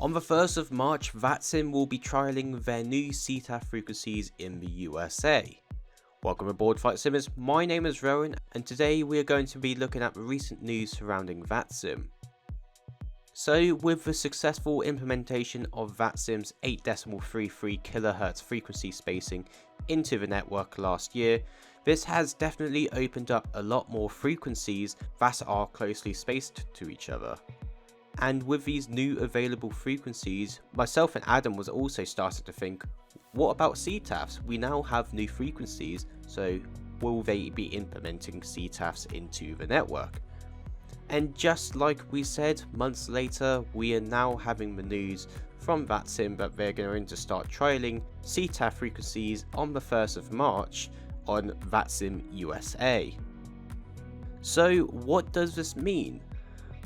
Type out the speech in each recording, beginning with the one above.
On the 1st of March, Vatsim will be trialling their new CTAF frequencies in the USA. Welcome aboard Flight Simmers, my name is Rowan and today we are going to be looking at the recent news surrounding Vatsim. So with the successful implementation of Vatsim's 8.33 kHz frequency spacing into the network last year, this has definitely opened up a lot more frequencies that are closely spaced to each other. And with these new available frequencies, myself and Adam was also starting to think, what about CTAFs? We now have new frequencies, so will they be implementing CTAFs into the network? And just like we said, months later, we are now having the news from Vatsim that they're going to start trialing CTAF frequencies on the 1st of March on Vatsim USA. So what does this mean?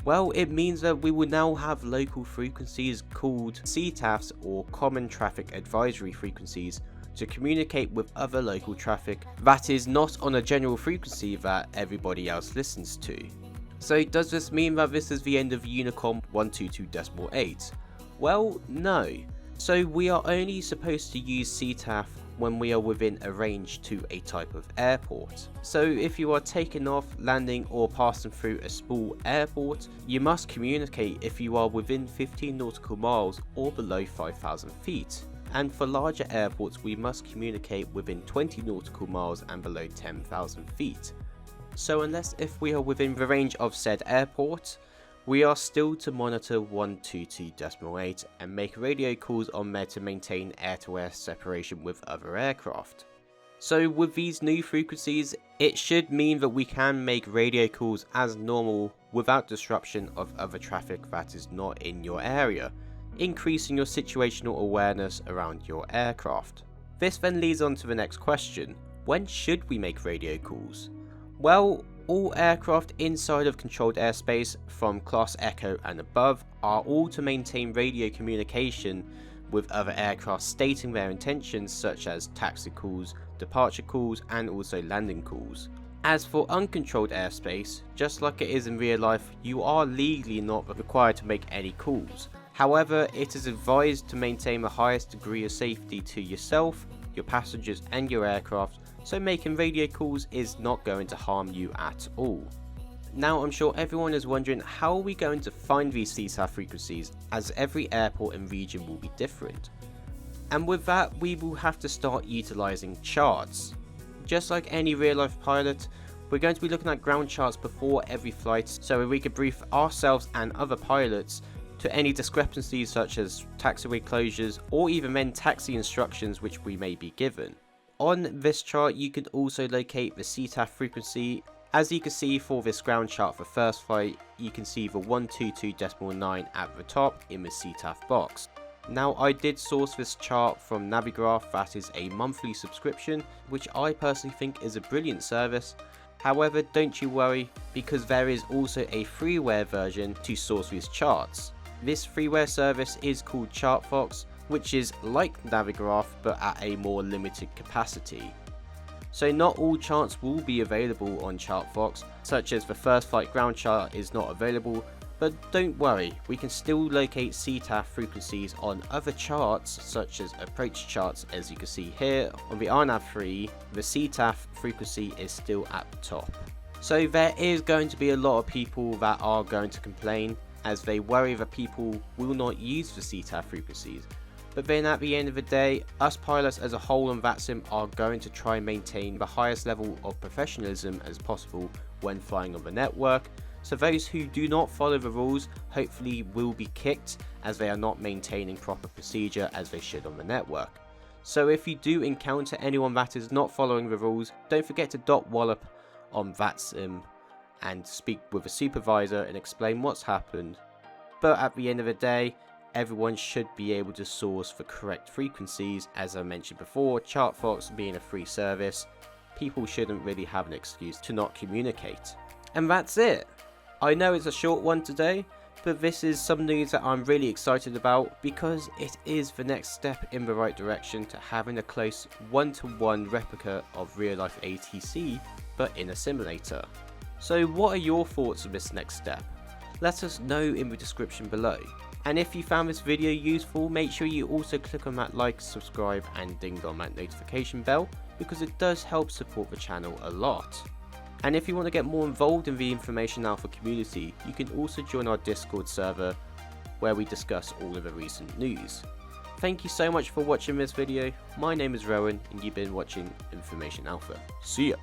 Well, it means that we will now have local frequencies called CTAFs or Common Traffic Advisory Frequencies to communicate with other local traffic that is not on a general frequency that everybody else listens to. So does this mean that this is the end of Unicom 122.8? Well, no. So we are only supposed to use CTAF when we are within a range to a type of airport. So if you are taking off, landing or passing through a small airport, you must communicate if you are within 15 nautical miles or below 5,000 feet. And for larger airports we must communicate within 20 nautical miles and below 10,000 feet. So unless if we are within the range of said airport, we are still to monitor 122.8 and make radio calls on there to maintain air-to-air separation with other aircraft. So with these new frequencies, it should mean that we can make radio calls as normal without disruption of other traffic that is not in your area, increasing your situational awareness around your aircraft. This then leads on to the next question: when should we make radio calls? Well, all aircraft inside of controlled airspace from Class Echo and above are all to maintain radio communication with other aircraft stating their intentions, such as taxi calls, departure calls and also landing calls. As for uncontrolled airspace, just like it is in real life, you are legally not required to make any calls. However, it is advised to maintain the highest degree of safety to yourself, your passengers and your aircraft, so making radio calls is not going to harm you at all. Now I'm sure everyone is wondering, how are we going to find these CTAF frequencies, as every airport and region will be different? And with that we will have to start utilising charts. Just like any real life pilot, we're going to be looking at ground charts before every flight so we can brief ourselves and other pilots to any discrepancies such as taxiway closures or even then taxi instructions which we may be given. On this chart you can also locate the CTAF frequency. As you can see for this ground chart for first flight, you can see the 122.9 at the top in the CTAF box. Now I did source this chart from Navigraph, that is a monthly subscription, which I personally think is a brilliant service. However, don't you worry, because there is also a freeware version to source these charts. This freeware service is called ChartFox, which is like Navigraph but at a more limited capacity. So not all charts will be available on ChartFox, such as the first flight ground chart is not available, but don't worry, we can still locate CTAF frequencies on other charts such as approach charts. As you can see here on the RNAV3, the CTAF frequency is still at the top. So there is going to be a lot of people that are going to complain, as they worry that people will not use the CTAF frequencies. But then at the end of the day, us pilots as a whole on Vatsim are going to try and maintain the highest level of professionalism as possible when flying on the network. So those who do not follow the rules hopefully will be kicked, as they are not maintaining proper procedure as they should on the network. So if you do encounter anyone that is not following the rules, don't forget to dot wallop on Vatsim and speak with a supervisor and explain what's happened. But at the end of the day, everyone should be able to source the correct frequencies. As I mentioned before, ChartFox being a free service, people shouldn't really have an excuse to not communicate. And that's it. I know it's a short one today, but this is some news that I'm really excited about, because it is the next step in the right direction to having a close one-to-one replica of real life ATC, but in a simulator. So what are your thoughts on this next step? Let us know in the description below. And if you found this video useful, make sure you also click on that like, subscribe and ding on that notification bell, because it does help support the channel a lot. And if you want to get more involved in the Information Alpha community, you can also join our Discord server where we discuss all of the recent news. Thank you so much for watching this video. My name is Rowan and you've been watching Information Alpha. See ya!